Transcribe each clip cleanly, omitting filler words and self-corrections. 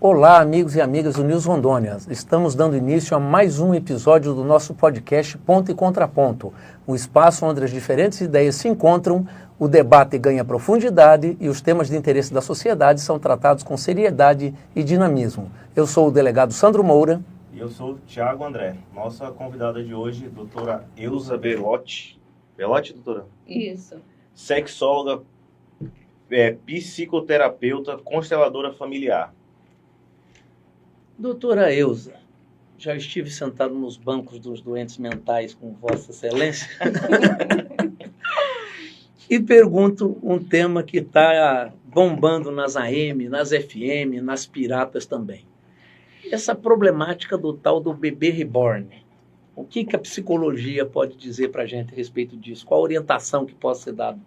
Olá, amigos e amigas do News Rondônia. Estamos dando início a mais um episódio do nosso podcast Ponto e Contraponto, um espaço onde as diferentes ideias se encontram, o debate ganha profundidade e os temas de interesse da sociedade são tratados com seriedade e dinamismo. Eu sou o delegado Sandro Moura. E eu sou o Thiago André. Nossa convidada de hoje, doutora Elza Belotti. Belotti, doutora? Isso. Sexóloga, psicoterapeuta, consteladora familiar. Doutora Elza, já estive sentado nos bancos dos doentes mentais com Vossa Excelência e pergunto um tema que está bombando nas AM, nas FM, nas piratas também. Essa problemática do tal do bebê reborn. O que a psicologia pode dizer para a gente a respeito disso? Qual a orientação que pode ser dada?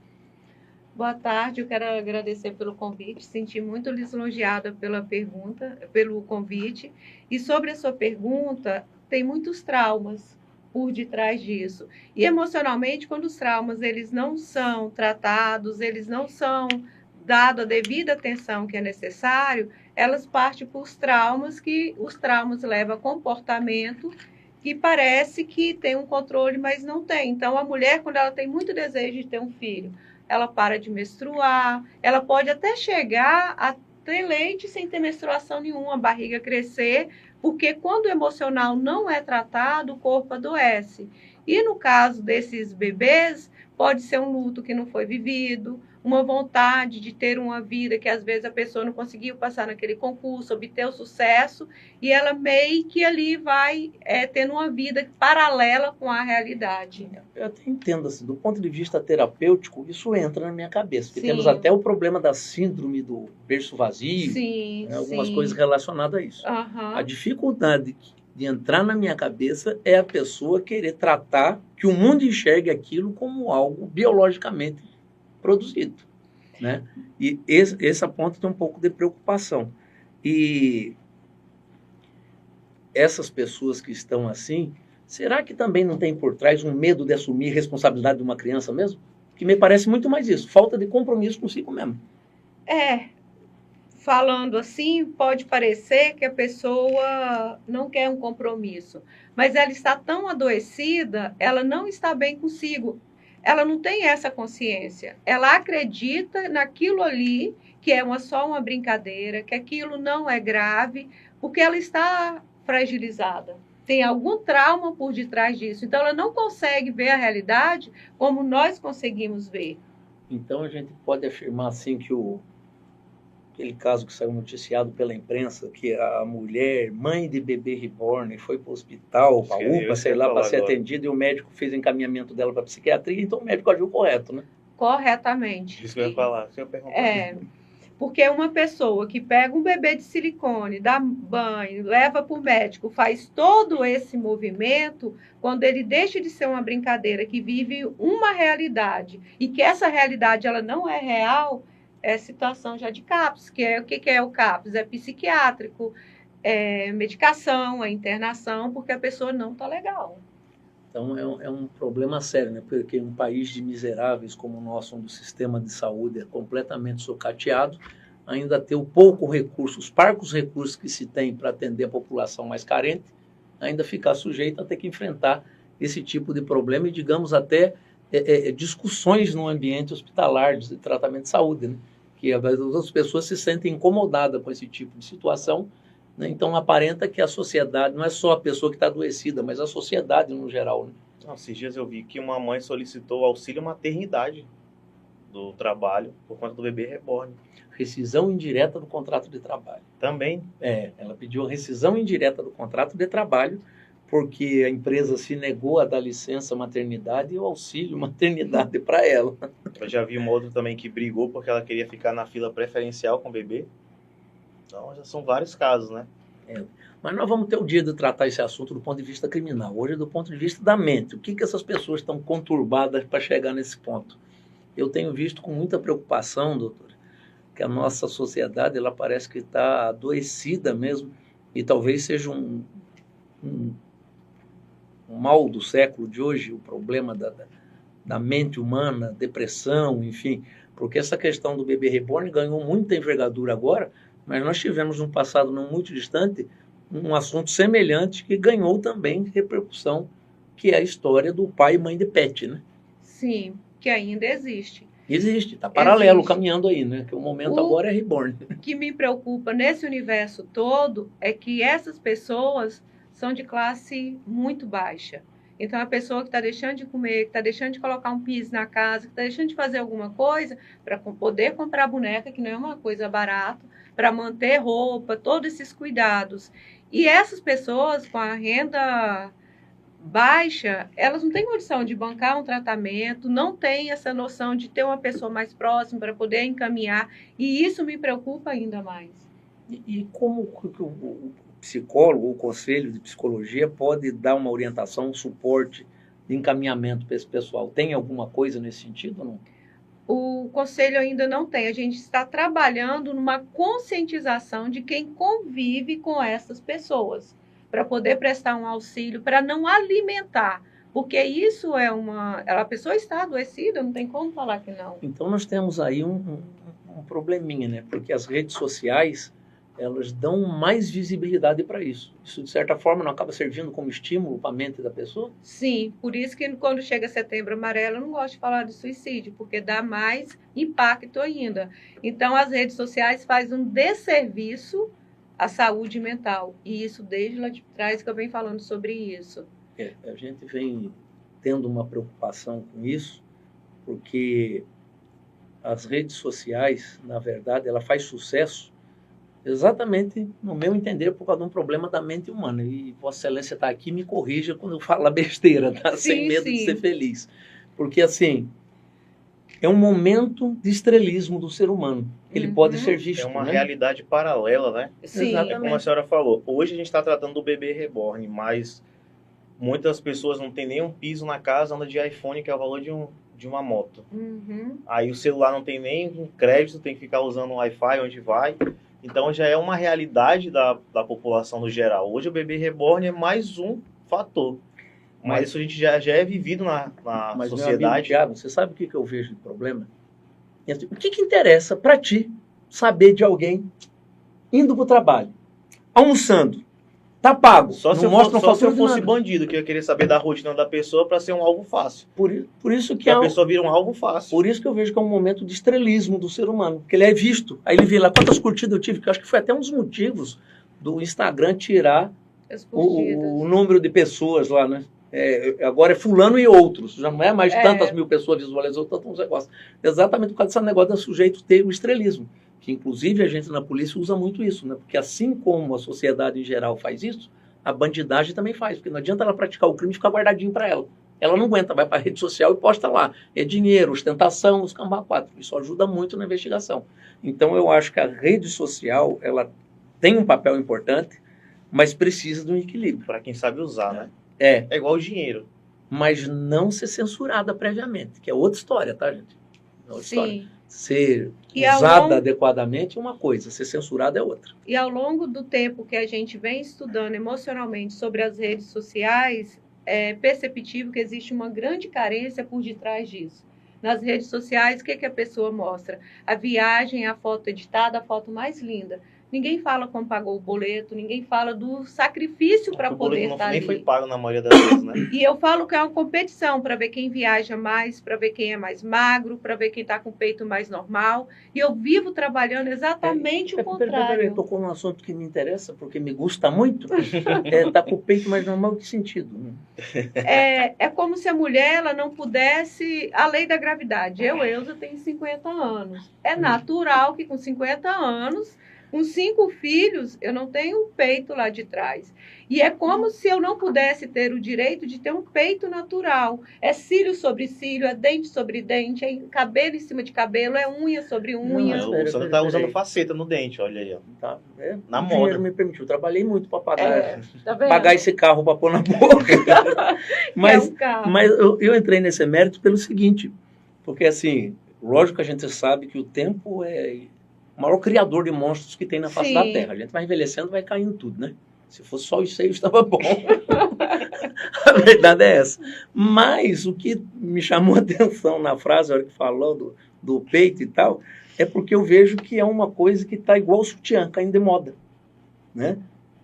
Boa tarde, eu quero agradecer pelo convite, senti muito lisonjeada pela pergunta, pelo convite. E sobre a sua pergunta, tem muitos traumas por detrás disso. E emocionalmente, quando os traumas eles não são tratados, eles não são dados a devida atenção que é necessário, elas partem por traumas, que os traumas levam a comportamento que parece que tem um controle, mas não tem. Então, a mulher, quando ela tem muito desejo de ter um filho, ela para de menstruar, ela pode até chegar a ter leite sem ter menstruação nenhuma, a barriga crescer, porque quando o emocional não é tratado, o corpo adoece. E no caso desses bebês, pode ser um luto que não foi vivido, uma vontade de ter uma vida que às vezes a pessoa não conseguiu passar naquele concurso, obter o sucesso, e ela meio que ali vai tendo uma vida paralela com a realidade. Eu até entendo, assim, do ponto de vista terapêutico, isso entra na minha cabeça, porque Sim. temos até o problema da síndrome do berço vazio, Sim, né, algumas sim. coisas relacionadas a isso. Uhum. A dificuldade de entrar na minha cabeça é a pessoa querer tratar que o mundo enxergue aquilo como algo biologicamente produzido, né? E esse ponto tem um pouco de preocupação. E essas pessoas que estão assim, será que também não tem por trás um medo de assumir responsabilidade de uma criança mesmo? Que me parece muito mais isso, falta de compromisso consigo mesmo. Falando assim, pode parecer que a pessoa não quer um compromisso, mas ela está tão adoecida, ela não está bem consigo. Ela não tem essa consciência. Ela acredita naquilo ali, que é só uma brincadeira, que aquilo não é grave, porque ela está fragilizada. Tem algum trauma por detrás disso. Então, ela não consegue ver a realidade como nós conseguimos ver. Então, a gente pode afirmar assim que aquele caso que saiu noticiado pela imprensa, que a mulher, mãe de bebê reborn, foi para o hospital, para a UPA, sei lá, para ser atendida, e o médico fez o encaminhamento dela para a psiquiatria, então o médico agiu correto, né? Corretamente. Isso que eu ia falar. Se eu perguntar porque uma pessoa que pega um bebê de silicone, dá banho, leva para o médico, faz todo esse movimento, quando ele deixa de ser uma brincadeira, que vive uma realidade, e que essa realidade ela não é real, é situação já de CAPS, que é o que é o CAPS? É psiquiátrico, é medicação, é internação, porque a pessoa não está legal. Então é um problema sério, né? Porque um país de miseráveis como o nosso, onde o sistema de saúde é completamente socateado, ainda ter o pouco recurso, os parcos recursos que se tem para atender a população mais carente, ainda ficar sujeito a ter que enfrentar esse tipo de problema e, digamos, até discussões no ambiente hospitalar de tratamento de saúde, né? Que as outras pessoas se sentem incomodadas com esse tipo de situação, né? Então aparenta que a sociedade, não é só a pessoa que está adoecida, mas a sociedade no geral, né? Esses dias eu vi que uma mãe solicitou auxílio maternidade do trabalho por conta do bebê reborn. Rescisão indireta do contrato de trabalho. Também? Ela pediu a rescisão indireta do contrato de trabalho porque a empresa se negou a dar licença maternidade e o auxílio maternidade para ela. Eu já vi uma outra também que brigou porque ela queria ficar na fila preferencial com o bebê. Então, já são vários casos, né? Mas nós vamos ter o dia de tratar esse assunto do ponto de vista criminal. Hoje é do ponto de vista da mente. O que essas pessoas estão conturbadas para chegar nesse ponto? Eu tenho visto com muita preocupação, doutora, que a nossa sociedade, ela parece que está adoecida mesmo, e talvez seja mal do século de hoje, o problema da mente humana, depressão, enfim, porque essa questão do bebê reborn ganhou muita envergadura agora, mas nós tivemos num passado não muito distante um assunto semelhante que ganhou também repercussão, que é a história do pai e mãe de pet, né? Sim, que ainda existe. Existe, está paralelo, Existe. caminhando aí, né? Que o momento agora é reborn. O que me preocupa nesse universo todo é que essas pessoas são de classe muito baixa. Então, a pessoa que está deixando de comer, que está deixando de colocar um piso na casa, que está deixando de fazer alguma coisa para poder comprar boneca, que não é uma coisa barata, para manter roupa, todos esses cuidados. E essas pessoas com a renda baixa, elas não têm condição de bancar um tratamento, não têm essa noção de ter uma pessoa mais próxima para poder encaminhar, e isso me preocupa ainda mais. E como que o psicólogo, o conselho de psicologia pode dar uma orientação, um suporte de encaminhamento para esse pessoal? Tem alguma coisa nesse sentido ou não? O conselho ainda não tem. A gente está trabalhando numa conscientização de quem convive com essas pessoas, para poder prestar um auxílio, para não alimentar. Porque isso é a pessoa está adoecida, não tem como falar que não. Então nós temos aí um probleminha, né? Porque as redes sociais, elas dão mais visibilidade para isso. Isso, de certa forma, não acaba servindo como estímulo para a mente da pessoa? Sim, por isso que quando chega Setembro Amarelo, eu não gosto de falar de suicídio, porque dá mais impacto ainda. Então, as redes sociais fazem um desserviço à saúde mental. E isso desde lá de trás que eu venho falando sobre isso. A gente vem tendo uma preocupação com isso, porque as redes sociais, na verdade, ela faz sucesso exatamente, no meu entender, por causa de um problema da mente humana. E Vossa Excelência está aqui, me corrija quando eu falo besteira, tá? Sim, Sem medo sim. de ser feliz. Porque, assim, é um momento de estrelismo do ser humano. Ele pode ser visto, É uma né? realidade paralela, né? Sim, Exatamente. É como a senhora falou, hoje a gente está tratando do bebê reborn, mas muitas pessoas não têm nem um piso na casa, anda de iPhone, que é o valor de uma moto. Uhum. Aí o celular não tem nem um crédito, tem que ficar usando um Wi-Fi onde vai. Então já é uma realidade da população no geral. Hoje o bebê reborn é mais um fator. Mas isso a gente já é vivido na Mas, meu amigo sociedade. Thiago, você sabe o que eu vejo de problema? O que interessa para ti saber de alguém indo para o trabalho, almoçando, tá pago, Só se não eu, mostra só se eu de fosse nada. bandido, que eu ia querer saber da rotina da pessoa para ser um alvo fácil. Por isso que Que a pessoa vira um alvo fácil. Por isso que eu vejo que é um momento de estrelismo do ser humano, porque ele é visto. Aí ele vê lá quantas curtidas eu tive, que eu acho que foi até um dos motivos do Instagram tirar As curtidas. o número de pessoas lá, né? Agora é fulano e outros, já não é mais tantas mil pessoas visualizou tantos negócios. Exatamente por causa desse negócio do sujeito ter o estrelismo, que inclusive a gente na polícia usa muito isso, né? Porque assim como a sociedade em geral faz isso, a bandidagem também faz, porque não adianta ela praticar o crime e ficar guardadinho para ela. Ela não aguenta, vai para a rede social e posta lá. É dinheiro, ostentação, os cambá 4. Isso ajuda muito na investigação. Então eu acho que a rede social, ela tem um papel importante, mas precisa de um equilíbrio. Para quem sabe usar, né? É, É igual o dinheiro. mas não ser censurada previamente, que é outra história, tá, gente? É outra história. Sim. Ser E ao usada longo- adequadamente é uma coisa, ser censurada é outra. E ao longo do tempo que a gente vem estudando emocionalmente sobre as redes sociais, é perceptível que existe uma grande carência por detrás disso. Nas redes sociais, o que a pessoa mostra? A viagem, a foto editada, a foto mais linda. Ninguém fala como pagou o boleto, ninguém fala do sacrifício para O boleto poder não, estar nem ali. foi pago na maioria das vezes, né? E eu falo que é uma competição para ver quem viaja mais, para ver quem é mais magro, para ver quem está com o peito mais normal. E eu vivo trabalhando exatamente o Peraí, contrário. tocou num assunto que me interessa, porque me gusta muito. Tá com o peito mais normal, que sentido? É como se a mulher ela não pudesse... A lei da gravidade. Elza, tenho 50 anos. É natural que com 50 anos, com 5 filhos, eu não tenho um peito lá de trás. E é como se eu não pudesse ter o direito de ter um peito natural. É cílio sobre cílio, é dente sobre dente, é cabelo em cima de cabelo, é unha sobre unha. Não, Você não tá usando peraí. faceta no dente, olha aí, ó. Tá, Na o moda. dinheiro me permitiu. Trabalhei muito para pagar, Tá vendo? pagar esse carro para pôr na boca. Mas, é um carro. mas eu entrei nesse mérito pelo seguinte, porque assim, lógico que a gente sabe que o tempo é o maior criador de monstros que tem na face Sim. da Terra. A gente vai envelhecendo, vai caindo tudo, né? Se fosse só os seios, estava bom. A verdade é essa. Mas o que me chamou a atenção na frase, a hora que falou do peito e tal, é porque eu vejo que é uma coisa que está igual o sutiã, caindo de moda. Né?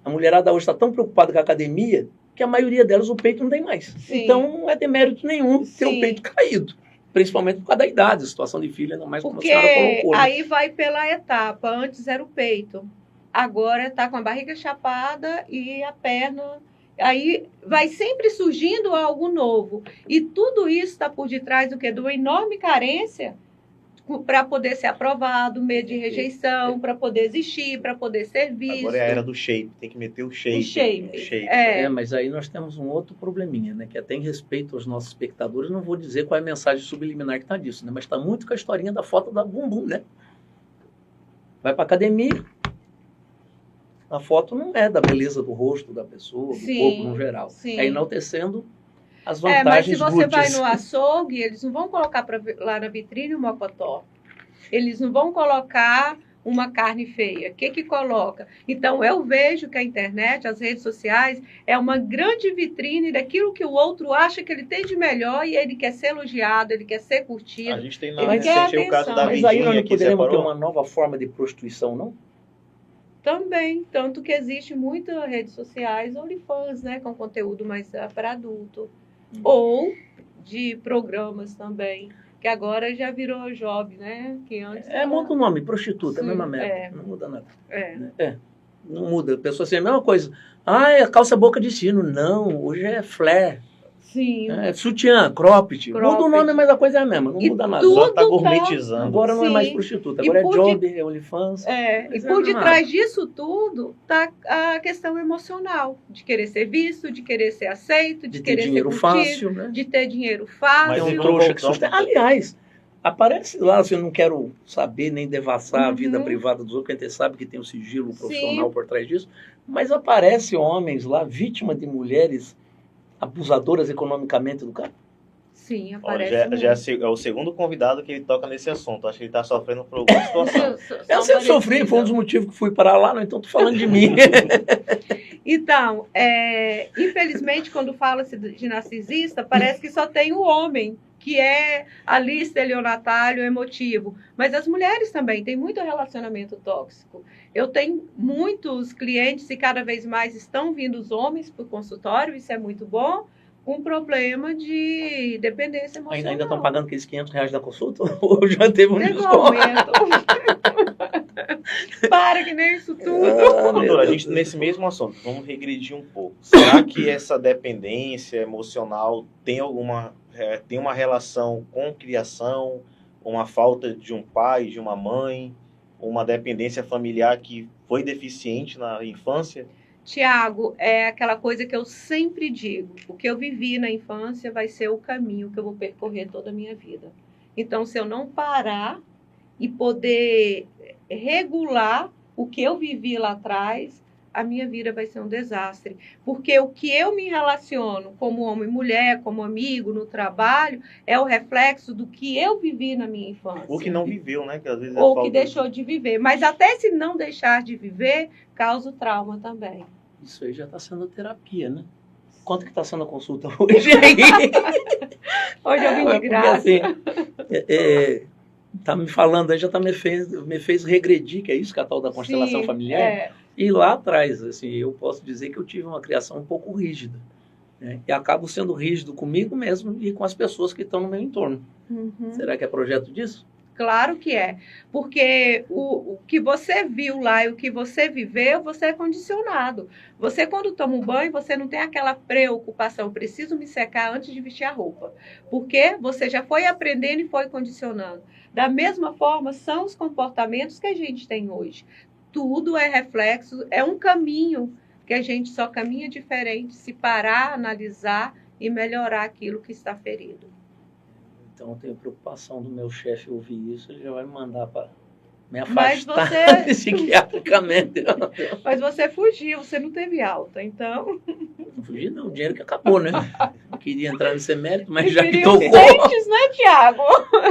A mulherada hoje está tão preocupada com a academia que a maioria delas o peito não tem mais. Sim. Então não é demérito nenhum ter o Sim. peito caído. Principalmente por causa da idade, a situação de filho, ainda mais como a Porque senhora colocou. Né? aí vai pela etapa. Antes era o peito. Agora está com a barriga chapada e a perna. Aí vai sempre surgindo algo novo. E tudo isso está por detrás do quê? De uma enorme carência para poder ser aprovado, medo de rejeição, para poder existir, para poder ser visto. Agora é a era do shape, tem que meter o shape. O shape. shape. É. Mas aí nós temos um outro probleminha, né? Que até em respeito aos nossos espectadores, não vou dizer qual é a mensagem subliminar que está disso, né? Mas está muito com a historinha da foto da bumbum, né? Vai para academia, a foto não é da beleza do rosto da pessoa, do Sim, corpo no geral. sim. É enaltecendo as Mas se vantagens você vai gúteis. no açougue, eles não vão colocar lá na vitrine o mocotó. Eles não vão colocar uma carne feia. O que coloca? Então, eu vejo que a internet, as redes sociais, é uma grande vitrine daquilo que o outro acha que ele tem de melhor e ele quer ser elogiado, ele quer ser curtido. A gente tem na Ele quer recente o caso atenção. da Mas aí nós Virgínia não que poderemos ter separou. uma nova forma de prostituição, não? Também, tanto que existe muitas redes sociais, OnlyFans, né, com conteúdo mais para adulto. Ou de programas também, que agora já virou job, né? Que antes Muda o nome, prostituta, é a Sim, mesma merda. é. Não muda nada. É. Não muda. A pessoa assim, é a mesma coisa. É calça boca de sino. Não, hoje é flare. Sim. É sutiã, cropped. Muda o Cropped. nome, mas a coisa é a mesma. Não E muda nada. tudo Só tá tá- gourmetizando. Agora não é Sim. mais prostituta. E Agora é por job, é OnlyFans. E Mas por é detrás disso tudo tá a questão emocional, de querer ser visto, de querer ser aceito, de De ter querer dinheiro ser curtido, fácil, né? de ter dinheiro Tem fácil. Mas um vamos trouxa que voltar- sustenta. Aliás, aparece lá, assim, eu não quero saber nem devassar a Uhum. vida privada dos outros, porque a gente sabe que tem um sigilo Sim. profissional por trás disso, mas aparece homens lá, vítimas de mulheres abusadoras economicamente do cara. Sim, Olha, aparece já é o segundo convidado que ele toca nesse assunto. Acho que ele tá sofrendo por alguma situação. Eu sempre sofri, foi um dos motivos que fui para lá, não, então tô falando de mim. Então, infelizmente, quando fala-se de narcisista, parece que só tem o homem, que é ali estelionatário, emotivo. Mas as mulheres também têm muito relacionamento tóxico. Eu tenho muitos clientes e cada vez mais estão vindo os homens para o consultório, isso é muito bom, um problema de dependência emocional. Ainda estão pagando aqueles R$500 da consulta? Ou já teve um Teve um desconto? aumento. Para que nem isso tudo. Doutora, a gente nesse mesmo assunto, vamos regredir um pouco. Será que essa dependência emocional tem uma relação com criação, uma falta de um pai, de uma mãe, uma dependência familiar que foi deficiente na infância? Tiago, é aquela coisa que eu sempre digo. O que eu vivi na infância vai ser o caminho que eu vou percorrer toda a minha vida. Então, se eu não parar e poder regular o que eu vivi lá atrás, a minha vida vai ser um desastre. Porque o que eu me relaciono como homem e mulher, como amigo, no trabalho, é o reflexo do que eu vivi na minha infância. Ou que não viveu, né? Que às vezes Ou que deixou de viver. Mas até se não deixar de viver, causa o trauma também. Isso aí já está sendo terapia, né? Quanto que está sendo a consulta hoje? Hoje eu vim de Porque, graça. assim, tá me falando aí, já me fez regredir, que é isso que é a tal da constelação Sim, familiar. E lá atrás, assim, eu posso dizer que eu tive uma criação um pouco rígida. Né? E acabo sendo rígido comigo mesmo e com as pessoas que estão no meu entorno. Uhum. Será que é projeto disso? Claro que é. Porque o que você viu lá e o que você viveu, você é condicionado. Você, quando toma um banho, você não tem aquela preocupação, preciso me secar antes de vestir a roupa. Porque você já foi aprendendo e foi condicionando. Da mesma forma, são os comportamentos que a gente tem hoje. Tudo é reflexo, é um caminho que a gente só caminha diferente se parar, analisar e melhorar aquilo que está ferido. Então eu tenho preocupação do meu chefe ouvir isso, ele já vai me mandar para me Mas afastar você- psiquiatricamente. Mas você fugiu, você não teve alta, então... Não fugi não, o dinheiro que acabou, né? Eu queria entrar nesse mérito, mas já que Preferiu os tocou... dentes, né, Tiago?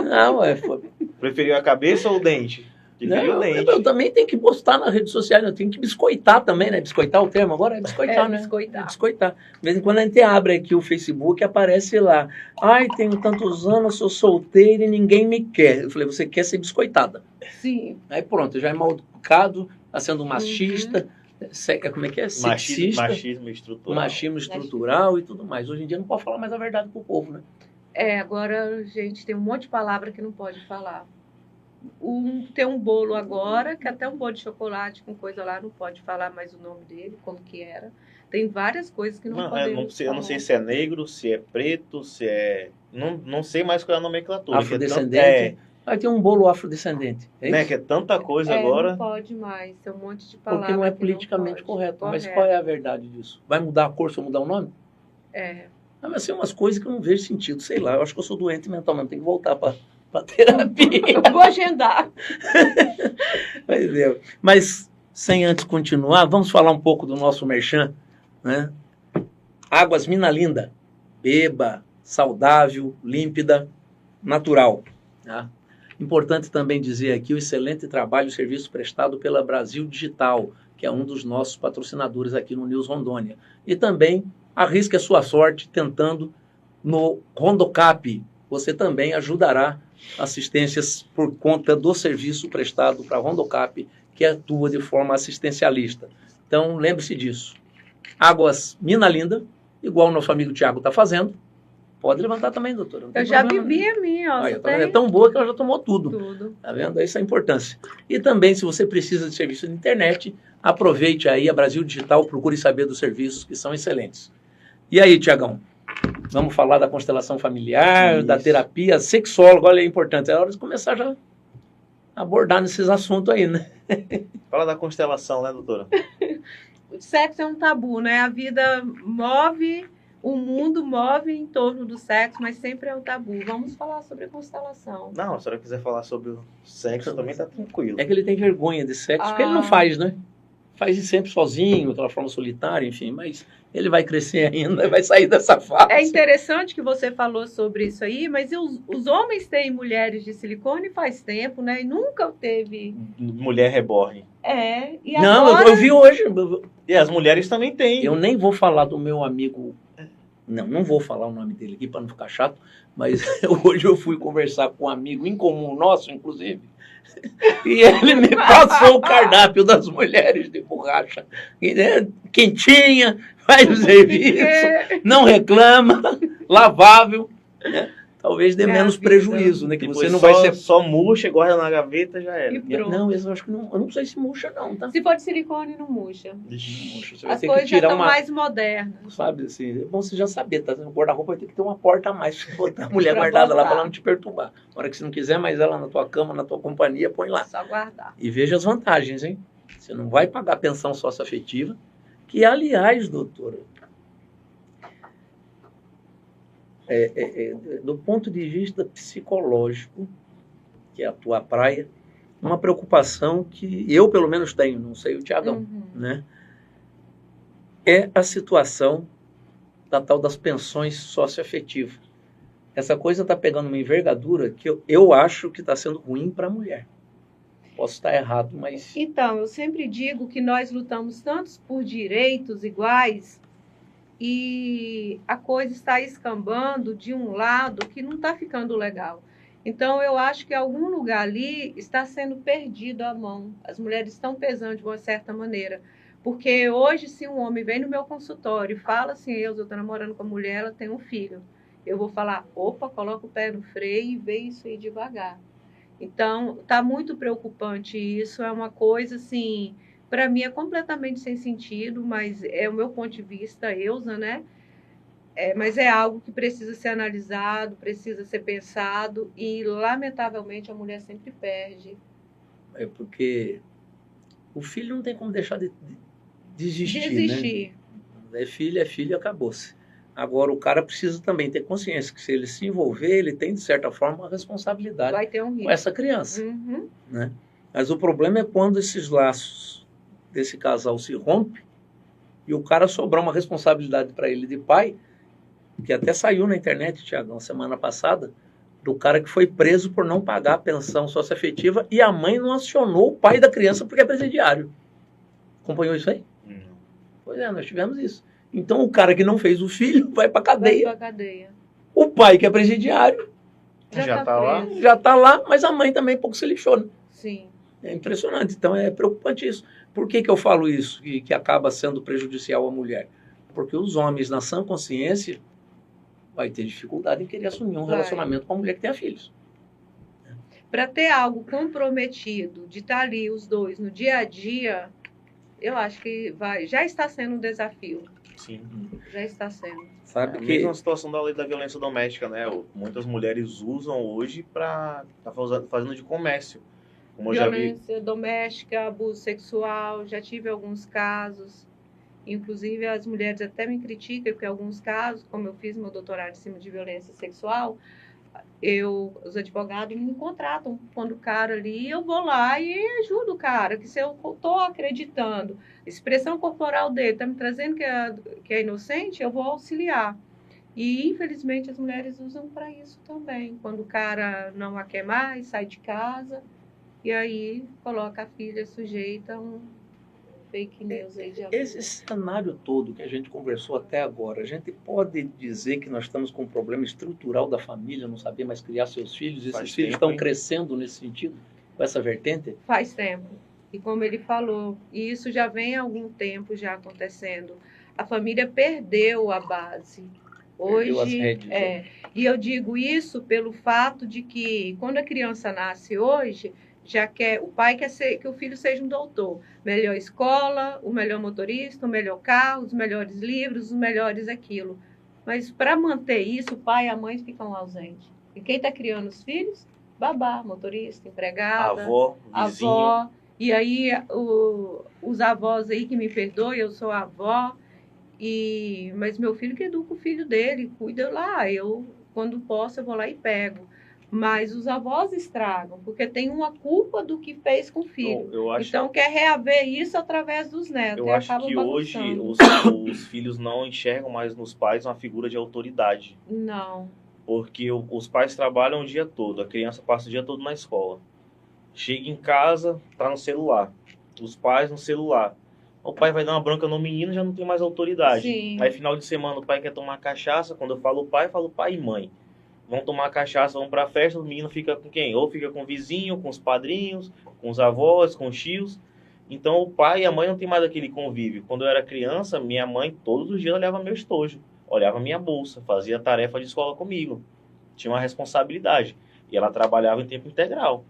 Não, foi... Preferiu a cabeça ou o dente? Eu também tenho que postar na rede social, eu tenho que biscoitar também, né? Biscoitar o termo agora é biscoitar, né? Biscoitar. É biscoitar. De vez em quando a gente abre aqui o Facebook e aparece lá. Ai, tenho tantos anos, sou solteira e ninguém me quer. Eu falei, você quer ser biscoitada? Sim. Aí pronto, já é mal educado, está sendo machista, como é que é? Sexista, machismo estrutural. Machismo estrutural e tudo mais. Hoje em dia não pode falar mais a verdade pro povo, né? Agora, gente, tem um monte de palavra que não pode falar. Tem um bolo agora, que até um bolo de chocolate com coisa lá, não pode falar mais o nome dele, como que era. Tem várias coisas que não podemos falar. Eu não sei se é negro, se é preto, se é... Não sei mais qual é a nomenclatura. Afrodescendente. Aí tem um bolo afrodescendente. É né? Que é tanta coisa agora. Não pode mais, tem um monte de palavras. Porque não é politicamente correto. Mas qual é a verdade disso? Vai mudar a cor se eu mudar o nome? Mas são umas coisas que eu não vejo sentido. Sei lá, eu acho que eu sou doente mentalmente, tenho que voltar para terapia. Eu vou agendar. Mas, sem antes continuar, vamos falar um pouco do nosso merchan, né? Águas Mina Linda. Beba, saudável, límpida, natural. Tá? Importante também dizer aqui o excelente trabalho e serviço prestado pela Brasil Digital, que é um dos nossos patrocinadores aqui no News Rondônia. E também arrisque a sua sorte tentando no Rondocap. Você também ajudará assistências por conta do serviço prestado para a Rondocap, que atua de forma assistencialista. Então, lembre-se disso. Águas Mina Linda, igual o nosso amigo Tiago está fazendo. Pode levantar também, doutora. Eu já bebi a minha, ó. É tão boa que ela já tomou tudo. Tudo. Tá vendo? Essa é a importância. E também, se você precisa de serviço de internet, aproveite aí a Brasil Digital, procure saber dos serviços que são excelentes. E aí, Tiagão? Vamos falar da constelação familiar, da terapia, sexólogo, olha, é importante. É hora de começar já a abordar nesses assuntos aí, né? Fala da constelação, né, doutora? O sexo é um tabu, né? A vida move, o mundo move em torno do sexo, mas sempre é um tabu. Vamos falar sobre a constelação. Não, se a senhora quiser falar sobre o sexo, também tá tranquilo. É que ele tem vergonha de sexo, porque ele não faz, né? Faz sempre sozinho, de uma forma solitária, enfim, mas ele vai crescer ainda, vai sair dessa fase. É interessante que você falou sobre isso aí, mas os homens têm mulheres de silicone faz tempo, né? E nunca teve... Mulher reborn. E não, agora... eu vi hoje. E as mulheres também têm. Eu nem vou falar do meu amigo... Não vou falar o nome dele aqui para não ficar chato, mas hoje eu fui conversar com um amigo em comum nosso, inclusive, e ele me passou o cardápio das mulheres de borracha. Quentinha, faz o serviço, não reclama, lavável, né? Talvez dê menos prejuízo, né? Que depois você não vai ser... Só murcha, guarda na gaveta, já era. Não, eu acho que não, eu não sei se murcha não, tá? Se for de silicone, não murcha. Você as coisas já estão mais modernas. Sabe, assim, é bom você já saber, tá? O guarda-roupa vai ter que ter uma porta a mais pra botar a mulher guardada lá para ela não te perturbar. Na hora que você não quiser mais ela na tua cama, na tua companhia, põe lá. Só guardar. E veja as vantagens, hein? Você não vai pagar pensão socioafetiva, que, aliás, doutora, do ponto de vista psicológico, que é a tua praia, uma preocupação que eu, pelo menos, tenho, não sei o Tiagão, né? É a situação da tal das pensões socioafetivas. Essa coisa está pegando uma envergadura que eu acho que está sendo ruim para a mulher. Posso estar errado, mas... Então, eu sempre digo que nós lutamos tantos por direitos iguais e a coisa está escambando de um lado que não está ficando legal. Então, eu acho que em algum lugar ali está sendo perdido a mão. As mulheres estão pesando de uma certa maneira. Porque hoje, se um homem vem no meu consultório e fala assim, eu estou namorando com a mulher, ela tem um filho. Eu vou falar, opa, coloca o pé no freio e vê isso aí devagar. Então, está muito preocupante isso. É uma coisa, assim, para mim é completamente sem sentido, mas é o meu ponto de vista, Eusa, né? Mas é algo que precisa ser analisado, precisa ser pensado e, lamentavelmente, a mulher sempre perde. É porque o filho não tem como deixar de existir, né? É filho, acabou-se. Agora, o cara precisa também ter consciência que se ele se envolver, ele tem, de certa forma, uma responsabilidade vai ter um risco com essa criança. Né? Mas o problema é quando esses laços desse casal se rompem e o cara sobrar uma responsabilidade para ele de pai, que até saiu na internet, Tiagão, semana passada, do cara que foi preso por não pagar a pensão socioafetiva e a mãe não acionou o pai da criança porque é presidiário. Acompanhou isso aí? Pois é, nós tivemos isso. Então o cara que não fez o filho vai para cadeia. Vai pra cadeia. O pai que é presidiário Já tá lá? preso. já está lá, mas a mãe também pouco se lixou, né? Sim. É impressionante. Então é preocupante isso. Por que eu falo isso que acaba sendo prejudicial à mulher? Porque os homens, na sã consciência, vai ter dificuldade em querer assumir um Vai. relacionamento com uma mulher que tenha filhos. Para ter algo comprometido, de estar ali os dois no dia a dia, eu acho que já está sendo um desafio. Sim. Já está sendo. Sabe É a que mesma situação da lei da violência doméstica, né? Muitas mulheres usam hoje para fazendo de comércio. Como eu já vi. Violência doméstica, abuso sexual, já tive alguns casos. Inclusive, as mulheres até me criticam, porque em alguns casos, como eu fiz meu doutorado em cima de violência sexual, os advogados me contratam quando o cara ali, eu vou lá e ajudo o cara, que se eu estou acreditando, a expressão corporal dele está me trazendo que é inocente, eu vou auxiliar. E, infelizmente, as mulheres usam para isso também. Quando o cara não a quer mais, sai de casa, e aí coloca a filha sujeita a um fake news aí de abuso. esse cenário todo que a gente conversou até agora, a gente pode dizer que nós estamos com um problema estrutural da família, não saber mais criar seus filhos, esses Faz filhos tempo, estão hein? crescendo nesse sentido, com essa vertente? Faz tempo. E como ele falou, e isso já vem há algum tempo já acontecendo. A família perdeu a base. Perdeu as Hoje, rédeas, né? e eu digo isso pelo fato de que quando a criança nasce hoje, já quer, o pai quer que o filho seja um doutor. Melhor escola, o melhor motorista, o melhor carro, os melhores livros, os melhores aquilo. Mas para manter isso, o pai e a mãe ficam ausentes. E quem está criando os filhos? Babá, motorista, empregada, Avó, vizinho. avó. E aí, os avós aí que me perdoem, eu sou avó, mas meu filho que educa o filho dele, cuida lá. Quando posso, eu vou lá e pego. Mas os avós estragam, porque tem uma culpa do que fez com o filho. Eu acho, Então, quer reaver isso através dos netos. eu e acho acaba que hoje bagunçando. os filhos não enxergam mais nos pais uma figura de autoridade. Não. Porque os pais trabalham o dia todo, a criança passa o dia todo na escola. Chega em casa, tá no celular. Os pais no celular. O pai vai dar uma bronca no menino, já não tem mais autoridade. Sim. Aí final de semana o pai quer tomar cachaça. Quando eu falo pai e mãe. Vão tomar cachaça, vão pra festa, o menino fica com quem? Ou fica com o vizinho, com os padrinhos, com os avós, com os tios. Então o pai e a mãe não tem mais aquele convívio. Quando eu era criança, minha mãe todos os dias olhava meu estojo, olhava minha bolsa, fazia tarefa de escola comigo. Tinha uma responsabilidade. E ela trabalhava em tempo integral.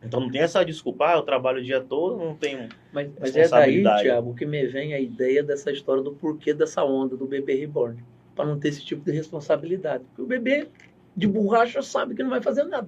Então não tem essa desculpa, eu trabalho o dia todo, não tenho Mas é daí, responsabilidade. Thiago, que me vem a ideia dessa história do porquê dessa onda do bebê reborn. Para não ter esse tipo de responsabilidade. Porque o bebê de borracha sabe que não vai fazer nada.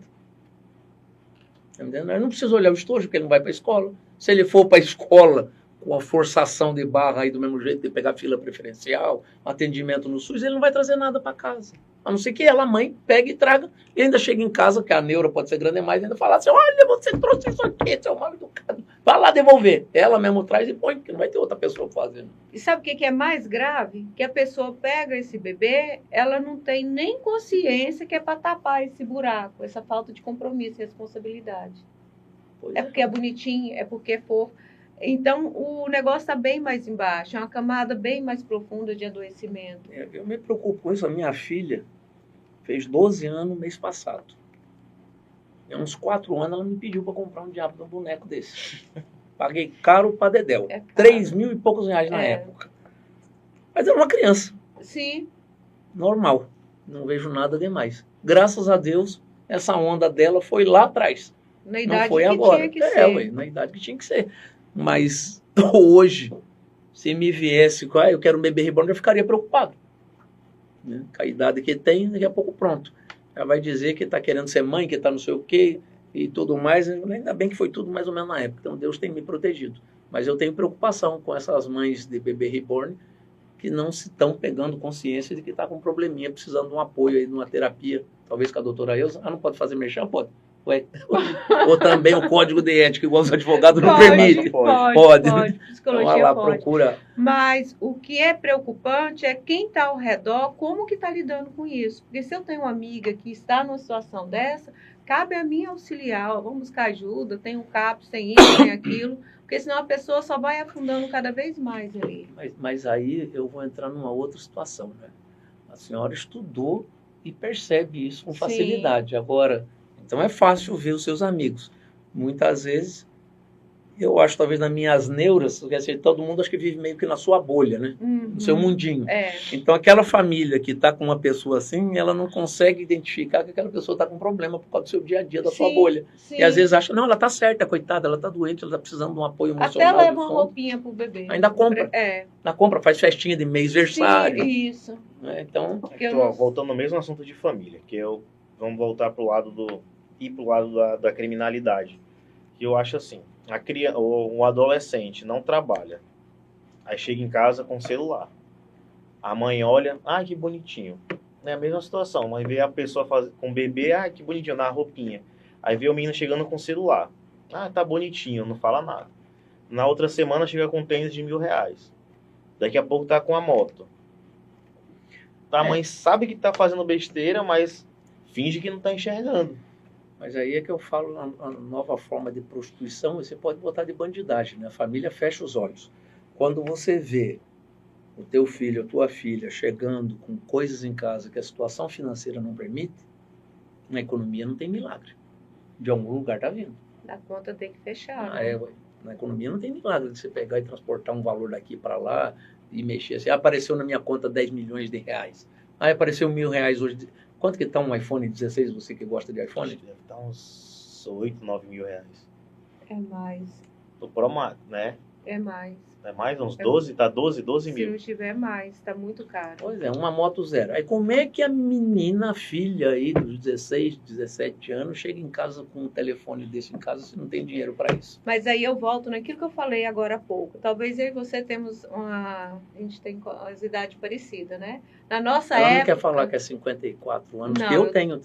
Tá entendendo? Ele não precisa olhar o estojo, porque ele não vai para a escola. Se ele for para a escola com a forçação de barra aí do mesmo jeito, de pegar fila preferencial, atendimento no SUS, ele não vai trazer nada para casa. A não ser que ela, mãe, pegue e traga, e ainda chega em casa, que a neura pode ser grande demais, e ainda fala assim, olha, você trouxe isso aqui, seu mal educado. Vai lá devolver. Ela mesmo traz e põe, porque não vai ter outra pessoa fazendo. E sabe o que é mais grave? Que a pessoa pega esse bebê, ela não tem nem consciência que é para tapar esse buraco, essa falta de compromisso e responsabilidade. Pois É porque é bonitinho, é porque é fofo. Então, o negócio está bem mais embaixo, é uma camada bem mais profunda de adoecimento. Eu me preocupo com isso. A minha filha fez 12 anos mês passado. Há uns 4 anos ela me pediu para comprar um diabo de um boneco desse. Paguei caro para dedéu. É caro. 3.000 e poucos reais na É. época. Mas era uma criança, Sim, normal. Não vejo nada demais. Graças a Deus, essa onda dela foi lá atrás. na idade Não foi que agora. tinha que ser. Ué, na idade que tinha que ser. Mas hoje, se me viesse, eu quero um bebê reborn, eu ficaria preocupado. Né? Com a idade que tem, daqui a pouco pronto. Ela vai dizer que está querendo ser mãe, que está não sei o quê e tudo mais. Ainda bem que foi tudo mais ou menos na época. Então Deus tem me protegido. Mas eu tenho preocupação com essas mães de bebê reborn que não se estão pegando consciência de que está com um probleminha, precisando de um apoio aí, de uma terapia. Talvez com a doutora Elza. Não pode fazer merchan? Pode. Ué, ou também o código de ética, igual os advogados não Pode, permitem. pode. Então, Psicologia olha lá, pode. procura. Mas o que é preocupante é quem está ao redor, como que está lidando com isso. Porque se eu tenho uma amiga que está numa situação dessa, cabe a mim auxiliar, ó, vamos buscar ajuda, tem um CAPS, tem isso, tem aquilo, porque senão a pessoa só vai afundando cada vez mais ali. Mas aí eu vou entrar numa outra situação, né? A senhora estudou e percebe isso com facilidade. Agora, então é fácil ver os seus amigos. Muitas vezes, eu acho, talvez nas minhas neuras, quer dizer, todo mundo acho que vive meio que na sua bolha, né? No seu mundinho. É. Então, aquela família que está com uma pessoa assim, ela não consegue identificar que aquela pessoa está com problema por causa do seu dia a dia, da sua bolha. Sim. E às vezes acha, não, ela está certa, coitada, ela está doente, ela está precisando de um apoio Até emocional. leva uma roupinha pro bebê. Ainda compra. É. Na compra, faz festinha de mês-versário. Sim, isso. Né? Então, Porque Ó, voltando no mesmo assunto de família, vamos voltar pro lado da criminalidade. Que eu acho assim, um adolescente não trabalha, aí chega em casa com celular. A mãe olha, que bonitinho. É a mesma situação, a mãe vê a pessoa com o bebê, que bonitinho, na roupinha. Aí vê o menino chegando com celular. Tá bonitinho, não fala nada. Na outra semana chega com um tênis de R$1.000. Daqui a pouco tá com a moto. A mãe sabe que tá fazendo besteira, mas finge que não tá enxergando. mas aí é que eu falo a nova forma de prostituição, você pode botar de bandidagem, né? A família fecha os olhos. Quando você vê o teu filho, a tua filha chegando com coisas em casa que a situação financeira não permite, na economia não tem milagre. De algum lugar tá vindo. A conta tem que fechar. Ué. Na economia não tem milagre de você pegar e transportar um valor daqui para lá e mexer assim. Apareceu na minha conta 10 milhões de reais. Apareceu R$1.000 hoje. Quanto que está um iPhone 16, você que gosta de iPhone? Deve estar uns 8, 9 mil reais. É mais. Do Pro Max, né? É mais. É mais? Uns 12? Tá 12 Se mil. não tiver mais, tá muito caro. Pois é, uma moto zero. Aí como é que a menina, a filha aí dos 16, 17 anos, chega em casa com um telefone desse em casa se não tem dinheiro para isso? Mas aí eu volto naquilo que eu falei agora há pouco. Talvez eu e você temos a gente tem as idades parecidas, né? Na nossa Ela época... não quer falar que é 54 anos, Não, que eu tenho.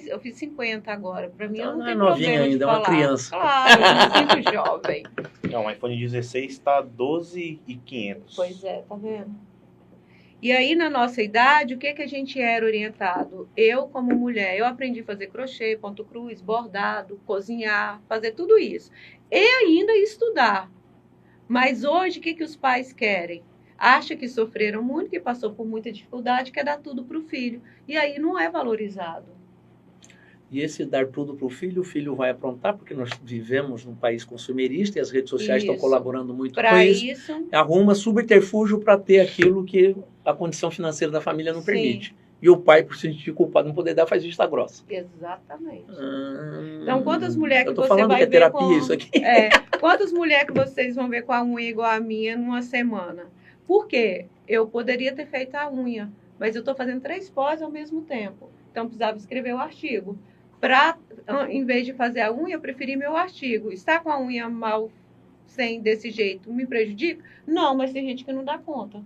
Eu fiz 50 agora. Para mim, Então, eu não não tenho é novinha problema de ainda, é uma falar. criança. Claro, eu me sinto jovem. Não, o iPhone 16 tá 12.500. Pois é, tá vendo? E aí, na nossa idade, o que a gente era orientado? Eu, como mulher, eu aprendi a fazer crochê, ponto cruz, bordado, cozinhar, fazer tudo isso. E ainda estudar. Mas hoje, o que os pais querem? Acha que sofreram muito, que passou por muita dificuldade, quer dar tudo para o filho. E aí não é valorizado. E esse dar tudo para o filho vai aprontar, porque nós vivemos num país consumerista e as redes sociais estão colaborando muito com isso. Arruma subterfúgio para ter aquilo que a condição financeira da família não permite. E o pai, por se sentir culpado não poder dar, faz vista grossa. Exatamente. Então, quantas mulheres que eu tô você falando vai que é ver terapia com... isso aqui. Quantas mulheres que vocês vão ver com a unha igual a minha numa semana? Por quê? Eu poderia ter feito a unha, mas eu estou fazendo 3 pós ao mesmo tempo. Então, precisava escrever o artigo. Em vez de fazer a unha, eu preferi meu artigo. Está com a unha mal, desse jeito, me prejudica? Não, mas tem gente que não dá conta.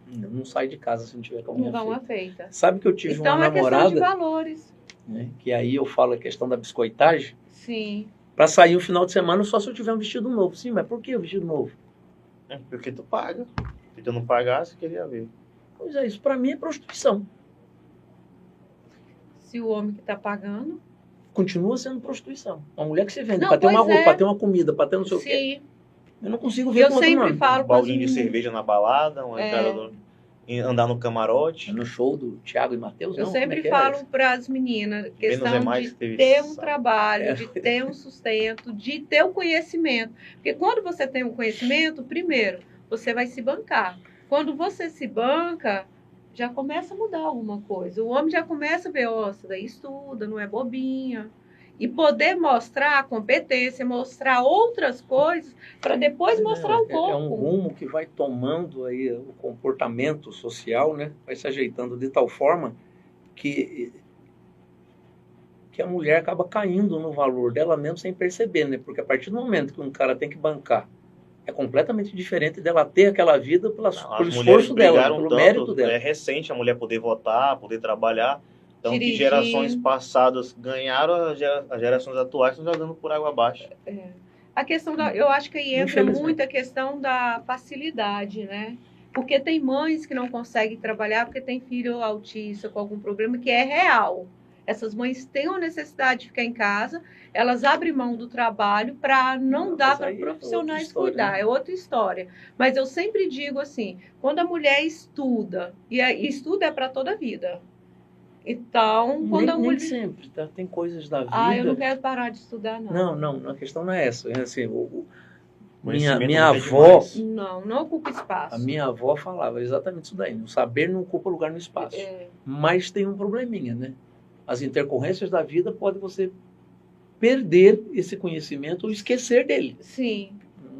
Não sai de casa se não tiver com a unha feita. Sabe que eu tive uma namorada... Então, é questão de valores. Né, que aí eu falo a questão da biscoitagem. Sim. Para sair o final de semana só se eu tiver um vestido novo. Sim, mas por que o vestido novo? Porque tu paga. Se tu não pagasse, queria ver. Pois é, isso para mim é prostituição. Se o homem que está pagando... Continua sendo prostituição. Uma mulher que se vende para ter uma roupa, para ter uma comida, para ter não sei o quê. Eu não consigo ver eu sempre falo um baldinho de cerveja na balada, andar no camarote. No show do Thiago e Matheus, eu sempre falo para as meninas, questão de ter um trabalho, de ter um sustento, de ter o conhecimento. Porque quando você tem um conhecimento, primeiro, você vai se bancar. Quando você se banca, já começa a mudar alguma coisa. O homem já começa a ver, daí estuda, não é bobinha. E poder mostrar a competência, mostrar outras coisas, para depois mostrar um pouco. É um rumo que vai tomando aí o comportamento social, né? Vai se ajeitando de tal forma que a mulher acaba caindo no valor dela mesmo sem perceber, né? Porque a partir do momento que um cara tem que bancar, é completamente diferente dela ter aquela vida pelo esforço dela, pelo mérito dela. É recente a mulher poder votar, poder trabalhar. Então, que Dirigir. gerações passadas ganharam, as gerações atuais estão jogando por água abaixo. A questão eu acho que aí entra Infelizmente. muito a questão da facilidade, né? Porque tem mães que não conseguem trabalhar porque tem filho autista com algum problema que é real. Essas mães têm uma necessidade de ficar em casa, elas abrem mão do trabalho para não dar Mas para aí é outra profissionais história, cuidar, né? é outra história. Mas eu sempre digo assim, quando a mulher estuda, e estuda é para toda a vida. Então, quando a Nem mulher... sempre, tá? Tem coisas da vida... Ah, eu não quero parar de estudar, não. Não, a questão não é essa. É assim, Conhecimento minha nunca é avó, demais. Não ocupa espaço. a minha avó falava exatamente isso daí. O saber não ocupa lugar no espaço. Mas tem um probleminha, né? As intercorrências da vida podem você perder esse conhecimento ou esquecer dele. Sim.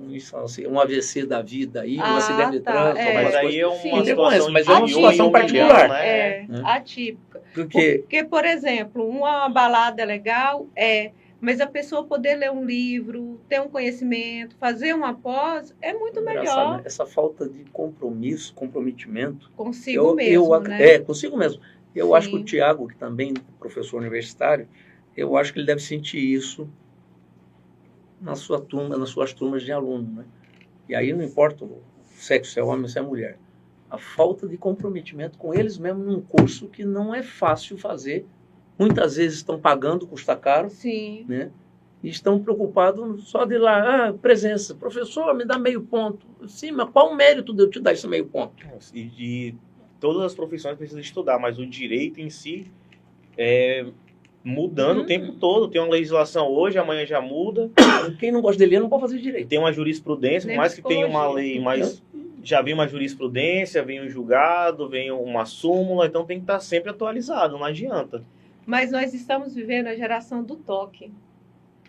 Isso, assim, um AVC da vida aí, um acidente de tá, trânsito, é. algumas Mas coisas. aí é Sim. uma situação Mas de é uma um situação em um particular. milhão, né? Atípica. Porque Porque, por exemplo, uma balada legal mas a pessoa poder ler um livro, ter um conhecimento, fazer uma pós, é muito engraçado, melhor né? Essa falta de comprometimento, consigo mesmo, né? É, consigo mesmo. Eu Sim. acho que o Tiago, que também é professor universitário, eu acho que ele deve sentir isso na sua turma, nas suas turmas de aluno, né? E aí não importa o sexo, se é homem ou se é mulher. A falta de comprometimento com eles mesmos num curso que não é fácil fazer. Muitas vezes estão pagando, custa caro, Sim. né? E estão preocupados só de ir lá, presença, professor, me dá meio ponto. Sim, mas qual o mérito de eu te dar esse meio ponto? E todas as profissões precisam estudar, mas o direito em si é mudando o tempo todo. Tem uma legislação hoje, amanhã já muda. Quem não gosta de ler não pode fazer direito. Tem uma jurisprudência, por Nem mais que tenha uma psicologia. lei, mas já vem uma jurisprudência, vem um julgado, vem uma súmula, então tem que estar sempre atualizado, não adianta. Mas nós estamos vivendo a geração do toque.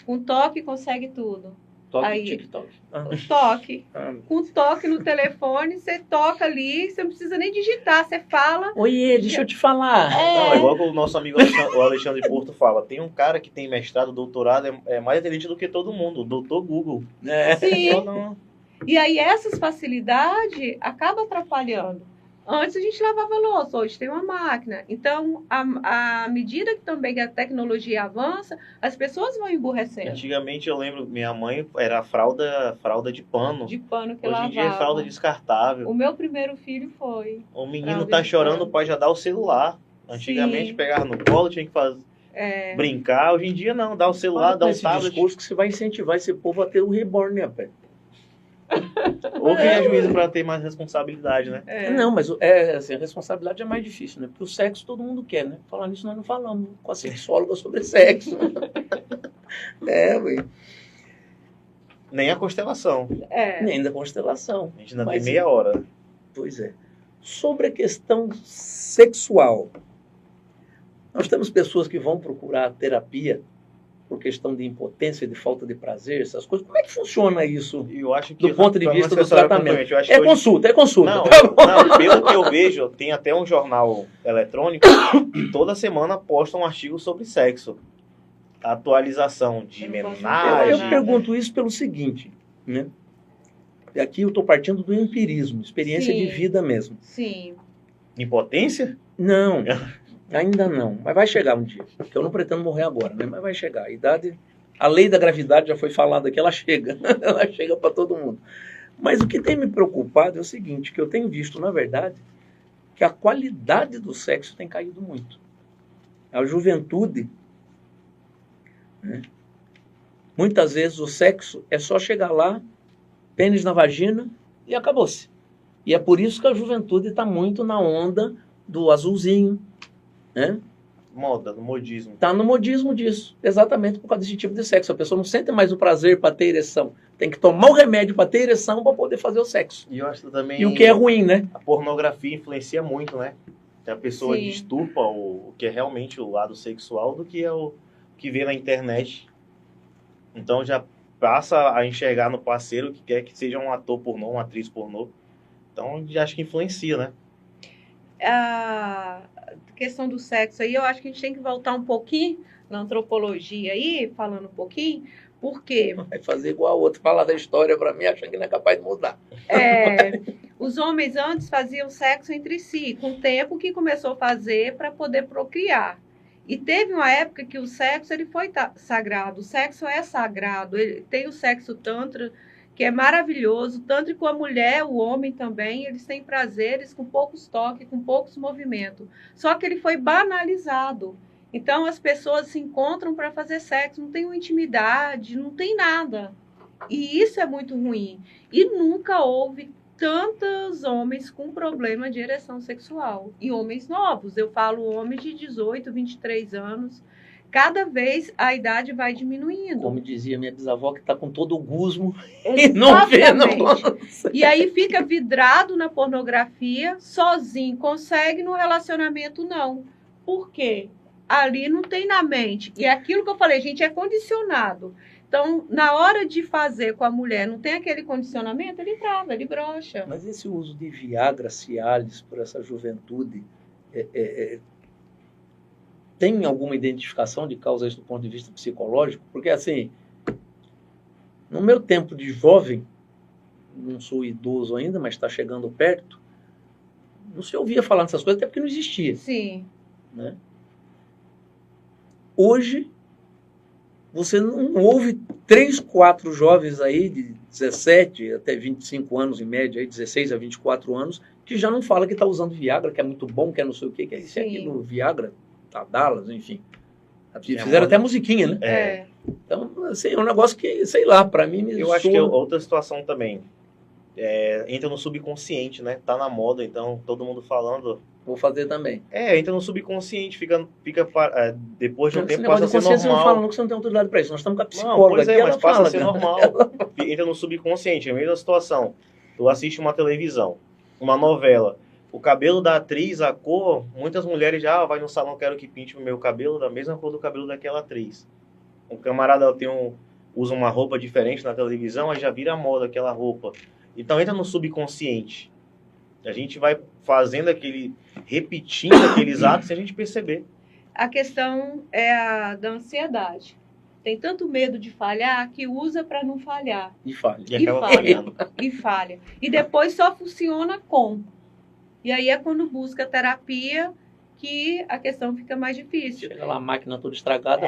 Com toque consegue tudo. Toque Aí. TikTok. O toque. Com toque no telefone, você toca ali, você não precisa nem digitar, você fala. Oiê, deixa eu te falar. Não, é igual que o nosso amigo o Alexandre Porto fala. Tem um cara que tem mestrado, doutorado, é mais inteligente do que todo mundo, o doutor Google. Sim. Então, E aí essas facilidades acabam atrapalhando. Antes a gente lavava louça, hoje tem uma máquina. Então, à medida que também a tecnologia avança, as pessoas vão emburrecendo. antigamente eu lembro, minha mãe era fralda de pano. De pano que Hoje lavava. em dia é fralda descartável. O meu primeiro filho foi. O menino fralda tá de chorando, pano. o pai já dá o celular. Antigamente Sim. pegava no colo, tinha que brincar. Hoje em dia não, dá o celular, dá um esse tablet. discurso que você vai incentivar esse povo a ter o reborn, né, rapaz? Ou cria juízo para ter mais responsabilidade, né? Não, mas assim, a responsabilidade é mais difícil, né? Porque o sexo todo mundo quer, né? Falar nisso nós não falamos com a sexóloga sobre sexo. Ué. Nem a constelação. Nem da constelação. A gente ainda Mas tem meia hora. Pois é. Sobre a questão sexual, nós temos pessoas que vão procurar terapia por questão de impotência, de falta de prazer, essas coisas. Como é que funciona isso? Eu acho que Do ponto de vista do assessorar tratamento. completamente. Eu acho que É hoje- consulta. Não, tá bom? não, pelo que eu vejo, tem até um jornal eletrônico que toda semana posta um artigo sobre sexo. Atualização de Eu não posso Eu homenagem. pergunto isso pelo seguinte, né? E aqui eu estou partindo do empirismo, experiência Sim. de vida mesmo. Sim. Impotência? Não, ainda não, mas vai chegar um dia. Porque eu não pretendo morrer agora, né? Mas vai chegar. A idade, a lei da gravidade já foi falada aqui, ela chega. Ela chega para todo mundo. Mas o que tem me preocupado é o seguinte, que eu tenho visto, na verdade, que a qualidade do sexo tem caído muito. A juventude, né? Muitas vezes o sexo é só chegar lá, pênis na vagina e acabou-se. E é por isso que a juventude está muito na onda do azulzinho, né? Moda, no modismo. Está no modismo disso, exatamente por causa desse tipo de sexo. A pessoa não sente mais o prazer para ter ereção. Tem que tomar o remédio para ter ereção para poder fazer o sexo. E eu acho que também E o que é ruim, né? a pornografia influencia muito, né? Que a pessoa Sim. disturpa o que é realmente o lado sexual do que é o que vê na internet. Então já passa a enxergar no parceiro que quer que seja um ator pornô, uma atriz pornô. Então já acho que influencia, né? A questão do sexo aí, eu acho que a gente tem que voltar um pouquinho na antropologia aí, falando um pouquinho, Por quê? Vai fazer igual a outro, falar da história para mim, achando que não é capaz de mudar. Os homens antes faziam sexo entre si, com o tempo que começou a fazer para poder procriar. E teve uma época que o sexo ele foi sagrado. O sexo é sagrado. Ele tem o sexo tantra, que é maravilhoso, tanto com a mulher, o homem também, eles têm prazeres com poucos toques, com poucos movimentos. Só que ele foi banalizado. Então, as pessoas se encontram para fazer sexo, não tem uma intimidade, não tem nada. E isso é muito ruim. E nunca houve tantos homens com problema de ereção sexual. E homens novos, eu falo homens de 18, 23 anos. Cada vez a idade vai diminuindo. Como dizia minha bisavó, que está com todo o gusmo e não vê, não. E aí fica vidrado na pornografia, sozinho, consegue no relacionamento não. Por quê? Ali não tem na mente. E aquilo que eu falei, gente, é condicionado. Então, na hora de fazer com a mulher, não tem aquele condicionamento, ele trava, ele brocha. Mas esse uso de Viagra, Cialis, por essa juventude, tem alguma identificação de causa isso do ponto de vista psicológico? Porque, assim, no meu tempo de jovem, não sou idoso ainda, mas está chegando perto, não se ouvia falar nessas coisas, até porque não existia. Sim. Né? Hoje, você não ouve 3, 4 jovens aí de 17 até 25 anos, em média, aí, 16 a 24 anos, que já não fala que está usando Viagra, que é muito bom, que é não sei o quê, que é isso e aquilo, Viagra, Dallas, enfim. Fizeram até musiquinha, né? Então, assim, é um negócio que, sei lá, para mim... Eu acho que é outra situação também. Entra no subconsciente, né? Tá na moda, então todo mundo falando... Vou fazer também. Entra no subconsciente, fica depois de um tempo passa a ser normal. Você não fala, não, que você não tem autoridade para isso. Nós estamos com a psicóloga aqui, mas passa a ser normal. Entra no subconsciente, é a mesma situação. Tu assiste uma televisão, uma novela, o cabelo da atriz, a cor, muitas mulheres já vai no salão, quero que pinte o meu cabelo da mesma cor do cabelo daquela atriz. Um camarada usa uma roupa diferente na televisão, aí já vira moda aquela roupa. Então entra no subconsciente. A gente vai repetindo aqueles atos sem a gente perceber. A questão é a da ansiedade. Tem tanto medo de falhar que usa para não falhar. E falha. E acaba falhando. E falha. E depois só funciona com. E aí é quando busca terapia que a questão fica mais difícil. Chega lá a máquina toda estragada.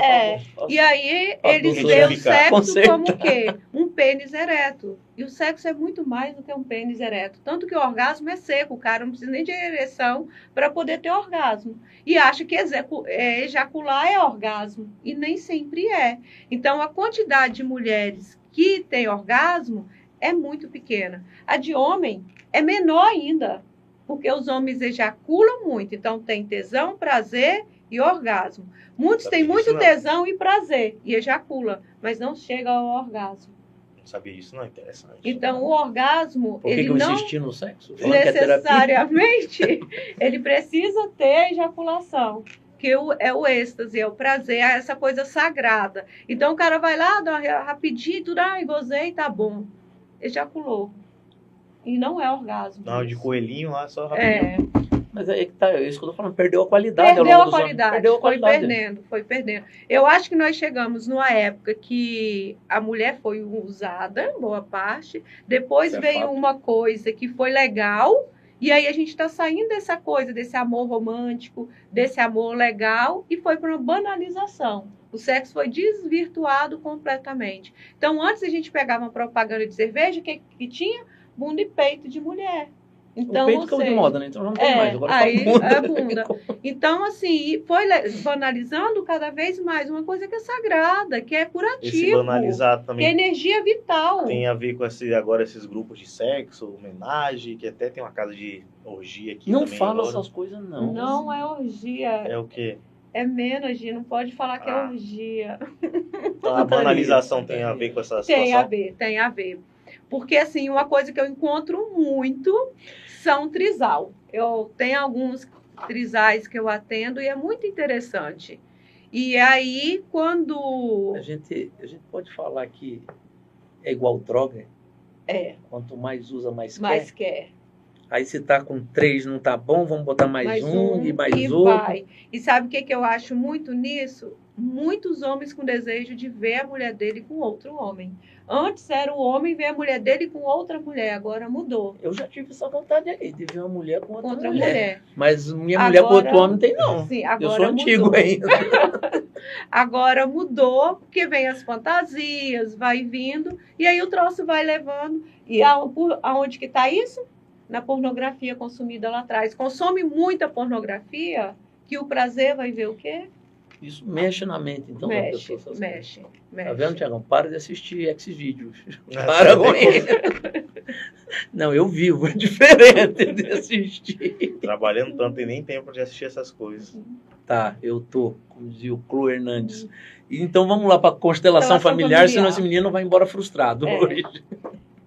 E aí eles veem o sexo como o quê? Um pênis ereto. E o sexo é muito mais do que um pênis ereto. Tanto que o orgasmo é seco. O cara não precisa nem de ereção para poder ter orgasmo. E acha que ejacular é orgasmo. E nem sempre é. Então, a quantidade de mulheres que têm orgasmo é muito pequena. A de homem é menor ainda. Porque os homens ejaculam muito. Então, tem tesão, prazer e orgasmo. Muitos têm muito tesão e prazer e ejacula, mas não chega ao orgasmo. Não sabia disso, não. Interessante. Então, o orgasmo, Por que ele eu não insisti no sexo? necessariamente, ele precisa ter ejaculação. Que é o êxtase, é o prazer, é essa coisa sagrada. Então, o cara vai lá, dá rapidinho, tudo, gozei, tá bom. Ejaculou. E não é orgasmo. Não, de coelhinho lá, só rapidinho. Mas aí que tá, isso que eu tô falando, perdeu a qualidade. Perdeu a qualidade, foi perdendo. Eu acho que nós chegamos numa época que a mulher foi usada, boa parte, depois veio uma coisa que foi legal, e aí a gente está saindo dessa coisa, desse amor romântico, desse amor legal, e foi para uma banalização. O sexo foi desvirtuado completamente. Então, antes a gente pegava uma propaganda de cerveja, o que tinha? Bunda e peito de mulher. Então, o peito ficou de moda, né? Então não tem mais. Agora aí bunda. a bunda. Então, assim, foi banalizando cada vez mais uma coisa que é sagrada, que é curativo. Esse banalizar também. Que é energia vital. Tem a ver com agora esses grupos de sexo, homenagem, que até tem uma casa de orgia aqui. Não também, fala essas coisas, não. Não é orgia. É o quê? É menos, não pode falar que é orgia. Então a banalização tem a ver com essa situação? Tem a ver. Porque, assim, uma coisa que eu encontro muito são trisal. Eu tenho alguns trisais que eu atendo e é muito interessante. E aí, quando... A gente pode falar que é igual droga? É. Quanto mais usa, mais quer. Aí se tá com 3 não tá bom, vamos botar mais um e mais e outro. vai. E sabe o que eu acho muito nisso? Muitos homens com desejo de ver a mulher dele com outro homem. Antes era o homem ver a mulher dele com outra mulher, agora mudou. Eu já tive essa vontade aí, de ver uma mulher com outra mulher. Mas minha Agora, mulher com outro homem não tem, não. Sim, eu sou antigo mudou. ainda. Agora mudou, porque vem as fantasias, vai vindo, e aí o troço vai levando. E aonde que está isso? Na pornografia consumida lá atrás. Consome muita pornografia, que o prazer vai ver o quê? Isso mexe na mente, então. Mexe. Tá vendo, Tiagão? Para de assistir Xvideos. Para com isso. Não, eu vivo, é diferente de assistir. Trabalhando tanto e nem tempo de assistir essas coisas. Tá, eu tô, como dizia o Clô Hernandes. Então vamos lá para a constelação familiar, senão esse menino vai embora frustrado hoje.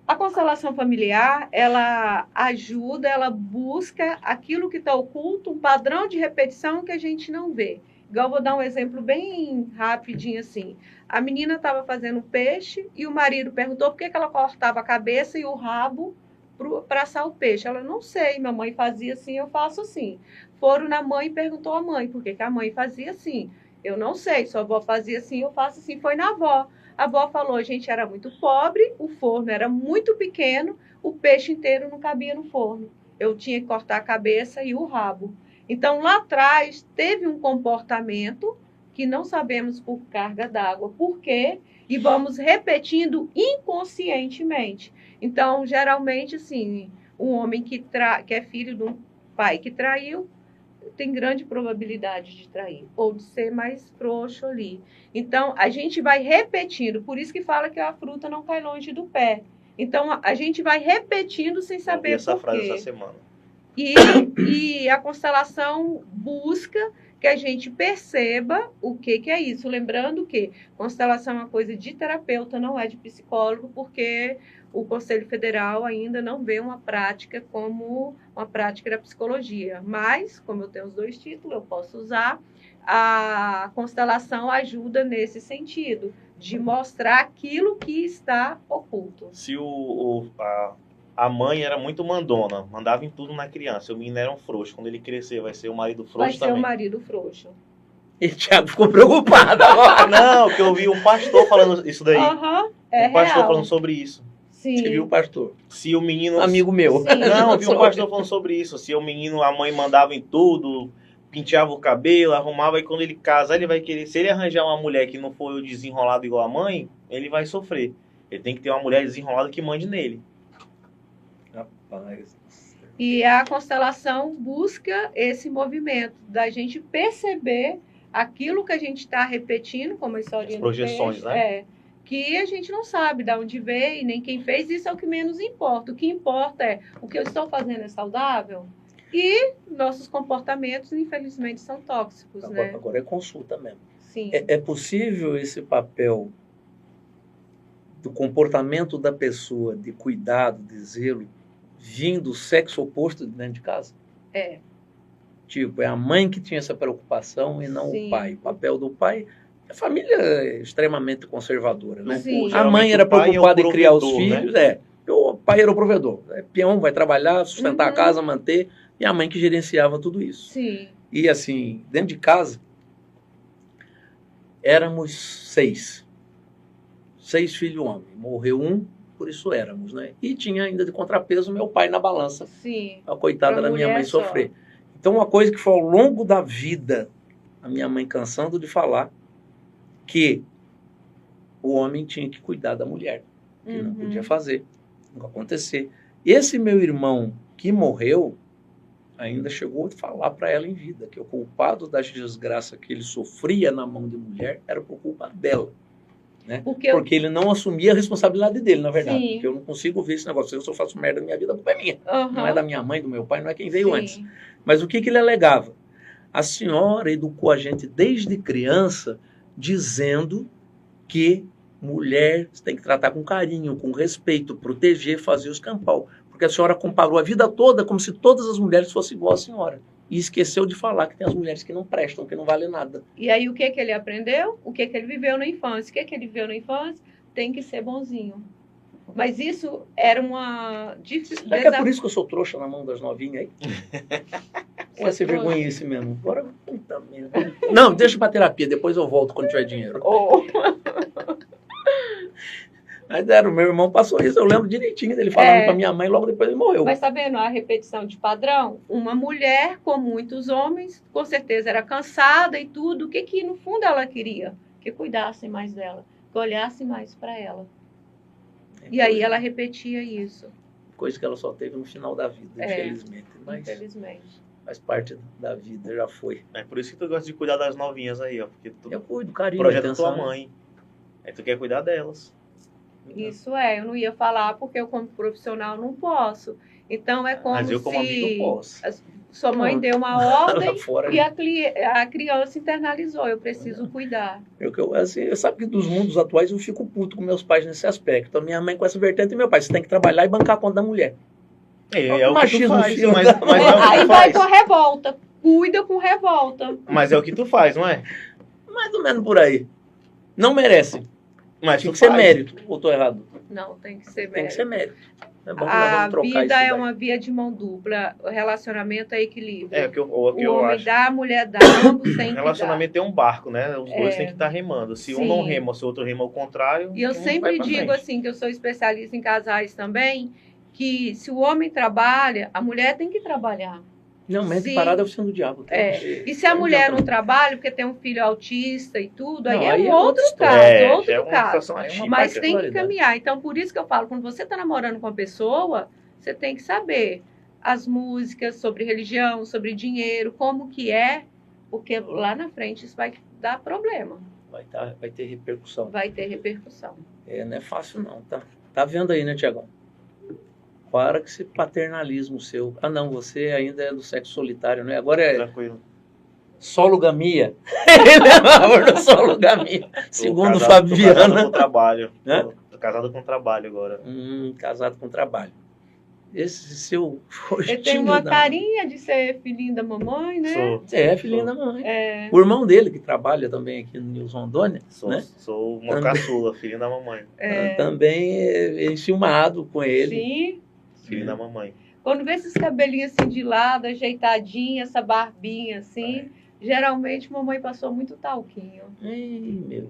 A constelação familiar, ela ajuda, ela busca aquilo que está oculto, um padrão de repetição que a gente não vê. Igual, vou dar um exemplo bem rapidinho assim. A menina estava fazendo peixe e o marido perguntou por que ela cortava a cabeça e o rabo para assar o peixe. Ela, não sei, minha mãe fazia assim, eu faço assim. Foram na mãe e perguntou à mãe por que a mãe fazia assim. Eu não sei, sua avó fazia assim, eu faço assim. Foi na avó. A avó falou, a gente era muito pobre, o forno era muito pequeno, o peixe inteiro não cabia no forno. Eu tinha que cortar a cabeça e o rabo. Então, lá atrás, teve um comportamento que não sabemos por carga d'água. Por quê? E vamos repetindo inconscientemente. Então, geralmente, assim, um homem que é filho de um pai que traiu, tem grande probabilidade de trair, ou de ser mais frouxo ali. Então, a gente vai repetindo. Por isso que fala que a fruta não cai longe do pé. Então, a gente vai repetindo sem saber por quê. Eu vi essa frase essa semana. E a constelação busca que a gente perceba o que é isso. Lembrando que constelação é uma coisa de terapeuta, não é de psicólogo, porque o Conselho Federal ainda não vê uma prática como uma prática da psicologia. Mas, como eu tenho os 2 títulos, eu posso usar. A constelação ajuda nesse sentido, de mostrar aquilo que está oculto. Se a mãe era muito mandona, mandava em tudo na criança. O menino era um frouxo. Quando ele crescer, vai ser o marido frouxo também. Vai ser o marido frouxo. E o Thiago ficou preocupado agora. Não, porque eu vi um pastor falando isso daí. É um pastor real. falando sobre isso. Sim. Você viu o pastor? Se o menino... Amigo meu. Sim. Não, eu vi um pastor falando sobre isso. Se o menino, a mãe mandava em tudo, penteava o cabelo, arrumava, e quando ele casar, ele vai querer... Se ele arranjar uma mulher que não for o desenrolado igual a mãe, ele vai sofrer. Ele tem que ter uma mulher desenrolada que mande nele. Rapaz. E a constelação busca esse movimento da gente perceber aquilo que a gente está repetindo, como a historinha As projeções, do peixe, né? Que a gente não sabe de onde veio e nem quem fez. Isso é o que menos importa. O que importa é o que eu estou fazendo é saudável e nossos comportamentos, infelizmente, são tóxicos, né? Agora é consulta mesmo. Sim. É possível esse papel do comportamento da pessoa, de cuidado, de zelo, vindo do sexo oposto de dentro de casa? É. Tipo, é a mãe que tinha essa preocupação e não Sim. o pai. O papel do pai, a família é extremamente conservadora, né? Sim. A mãe era preocupada em criar os filhos, né? O pai era o provedor. Peão, vai trabalhar, sustentar a Uhum. casa, manter, e a mãe que gerenciava tudo isso. Sim. E assim, dentro de casa, éramos 6. 6 filhos homens. Morreu um, por isso éramos, né? E tinha ainda de contrapeso meu pai na balança. Sim. A coitada Pra da minha mulher mãe só. sofrer. Então, uma coisa que foi ao longo da vida, a minha mãe cansando de falar, que o homem tinha que cuidar da mulher, que não Uhum. podia fazer, não acontecer. Esse meu irmão que morreu, ainda chegou a falar para ela em vida, que o culpado das desgraças que ele sofria na mão de mulher era por culpa dela. Né? Porque ele não assumia a responsabilidade dele, na verdade. Sim. Porque eu não consigo ver esse negócio. Se eu faço merda na minha vida, a culpa é minha. Uhum. Não é da minha mãe, do meu pai, não é quem veio Sim. antes. Mas o que ele alegava? A senhora educou a gente desde criança dizendo que mulher tem que tratar com carinho, com respeito, proteger, fazer os campal. Porque a senhora comparou a vida toda como se todas as mulheres fossem igual à senhora. E esqueceu de falar que tem as mulheres que não prestam, que não valem nada. E aí, o que ele aprendeu? O que ele viveu na infância? O que ele viveu na infância? Tem que ser bonzinho. Mas isso era uma Será que é por isso que eu sou trouxa na mão das novinhas aí? Ou é ser vergonhice mesmo? Bora, puta merda. Não, deixa pra terapia, depois eu volto quando tiver dinheiro. Mas o meu irmão passou isso, eu lembro direitinho dele falando pra minha mãe, logo depois ele morreu. Mas tá vendo a repetição de padrão? Uma mulher, com muitos homens, com certeza era cansada e tudo. O que no fundo ela queria? Que cuidassem mais dela, que olhassem mais para ela. E aí ela repetia isso. Coisa que ela só teve no final da vida, infelizmente. Mas infelizmente. Faz parte da vida, já foi. É por isso que tu gosta de cuidar das novinhas aí, ó. Porque tu eu cuido, carinho, projeta tua mãe. Aí tu quer cuidar delas. Isso eu não ia falar porque eu como profissional não posso. Então é como Mas eu como amigo posso. Sua mãe deu uma ordem fora, e a criança internalizou. Eu preciso cuidar. Eu sabe que dos mundos atuais eu fico puto com meus pais nesse aspecto. A minha mãe com essa vertente e meu pai. Você tem que trabalhar e bancar a conta da mulher. É o que tu faz. Aí vai com a revolta. Cuida com revolta. Mas é o que tu faz, não é? Mais ou menos por aí. Não merece. Mas tem que ser mérito. Ou tô errado? Não, tem que ser mérito. Tem que ser mérito. É bom que a vida é uma via de mão dupla. O relacionamento é equilíbrio. É o que eu homem acho. dá, a mulher dá, ambos têm que relacionamento é um barco, né? Os dois têm que estar remando. Se um não rema, se o outro rema ao contrário. E eu sempre digo assim, que eu sou especialista em casais também, que se o homem trabalha, a mulher tem que trabalhar. Não, mente parada é o oficina do diabo. E se a mulher não trabalha, porque tem um filho autista e tudo, aí é outro caso. Mas tem que caminhar. Então, por isso que eu falo, quando você está namorando com uma pessoa, você tem que saber as músicas sobre religião, sobre dinheiro, como que é, porque lá na frente isso vai dar problema. Vai ter repercussão. Vai ter repercussão. Não é fácil não, tá? Tá vendo aí, né, Tiagão? Para que esse paternalismo seu. Ah, não, você ainda é do sexo solitário, né? Agora é tranquilo. Sologamia. Ele é a favor da sologamia. Segundo Fabiana. Tô casado com trabalho. Tô casado com trabalho agora. Casado com trabalho. Esse seu rostinho. Ele tem uma carinha de ser filhinho da mamãe, né? Filhinho da mamãe. O irmão dele, que trabalha também aqui no News Rondônia. Sou uma caçula, filhinho da mamãe. Também é enciumado com ele. Sim. Filho da mamãe. Quando vê esses cabelinhos assim de lado, ajeitadinho, essa barbinha assim, geralmente mamãe passou muito talquinho.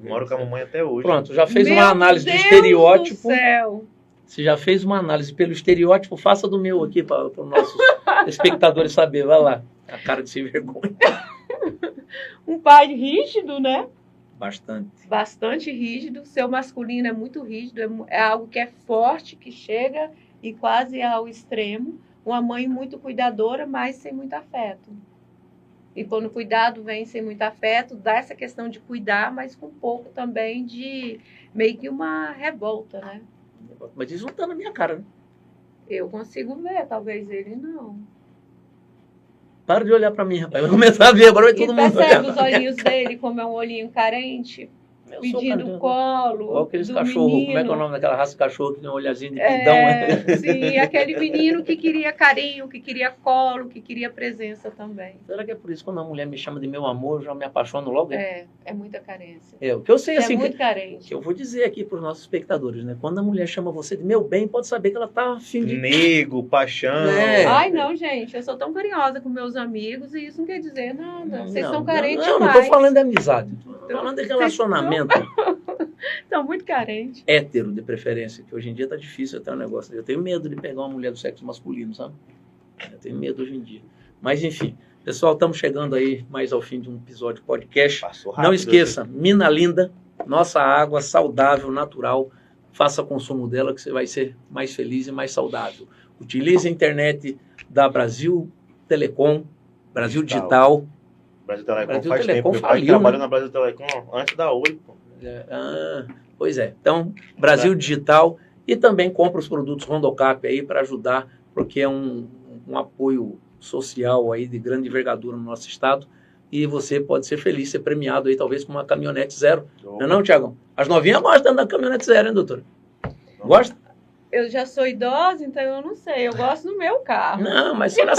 Moro com a mamãe até hoje. Pronto, já fez uma análise do estereótipo. Do céu. Você já fez uma análise pelo estereótipo, faça do meu aqui para os nossos espectadores saberem. Vai lá, a cara de sem vergonha. Um pai rígido, né? Bastante rígido. Seu masculino é muito rígido, é algo que é forte, que chega e quase ao extremo. Uma mãe muito cuidadora, mas sem muito afeto. E quando o cuidado vem sem muito afeto, dá essa questão de cuidar, mas com um pouco também de meio que uma revolta, né? Mas isso não tá na minha cara, né? Eu consigo ver, talvez ele não. Para de olhar pra mim, rapaz. Vai começar a ver, agora vai todo mundo olhar. Percebe os olhinhos dele, como é um olhinho carente? Pedindo colo. Igual aqueles cachorros, como é que é o nome daquela raça de cachorro que tem um olhazinho de pidão? Sim, aquele menino que queria carinho, que queria colo, que queria presença também. Será que é por isso que quando a mulher me chama de meu amor, eu já me apaixono logo? É muita carência. O que eu sei assim. É muito carente. Que eu vou dizer aqui para os nossos espectadores, né? Quando a mulher chama você de meu bem, pode saber que ela tá afim de... Nego, paixão. Ai, não, gente, eu sou tão carinhosa com meus amigos e isso não quer dizer nada. Vocês são carentes demais. Não tô falando de amizade, tô falando de relacionamento. Estão muito carentes. Hétero, de preferência, que hoje em dia tá difícil até um negócio. Eu tenho medo de pegar uma mulher do sexo masculino, sabe? Eu tenho medo hoje em dia. Mas, enfim, pessoal, estamos chegando aí mais ao fim de um episódio de podcast. Passou rápido. Não esqueça, Mina Linda, nossa água saudável, natural. Faça consumo dela que você vai ser mais feliz e mais saudável. Utilize a internet da Brasil Telecom, Brasil Digital. Brasil Telecom faz tempo. Meu pai trabalhou na Brasil Telecom antes da Oi, pô. Pois é. Então, Brasil Digital e também compra os produtos Rondocap aí para ajudar, porque é um apoio social aí de grande envergadura no nosso estado e você pode ser feliz, ser premiado aí talvez com uma caminhonete zero. Não, Tiagão? As novinhas gostam da caminhonete zero, hein, doutora? Gosta? Eu já sou idosa, então eu não sei. Eu gosto do meu carro. Não, mas a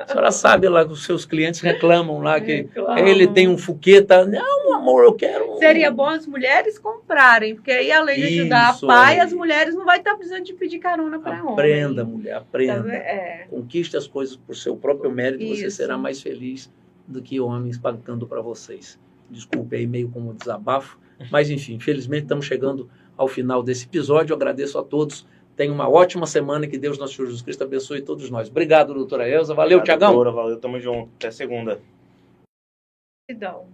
senhora sabe lá que os seus clientes reclamam lá que ele tem um Fuqueta. Não, amor, eu quero... Seria bom as mulheres comprarem, porque aí, além de ajudar Isso a pai, aí. as mulheres não vai estar precisando de pedir carona para homem. Aprenda, mulher, aprenda. Tá, Conquiste as coisas por seu próprio mérito e você Isso. será mais feliz do que homens pagando para vocês. Desculpe aí, meio como desabafo, mas enfim, infelizmente estamos chegando ao final desse episódio. Eu agradeço a todos. Tenha uma ótima semana e que Deus, nosso Senhor Jesus Cristo, abençoe todos nós. Obrigado, doutora Elza. Valeu, Obrigado, Tiagão. doutora, valeu, tamo junto. Até segunda. Então.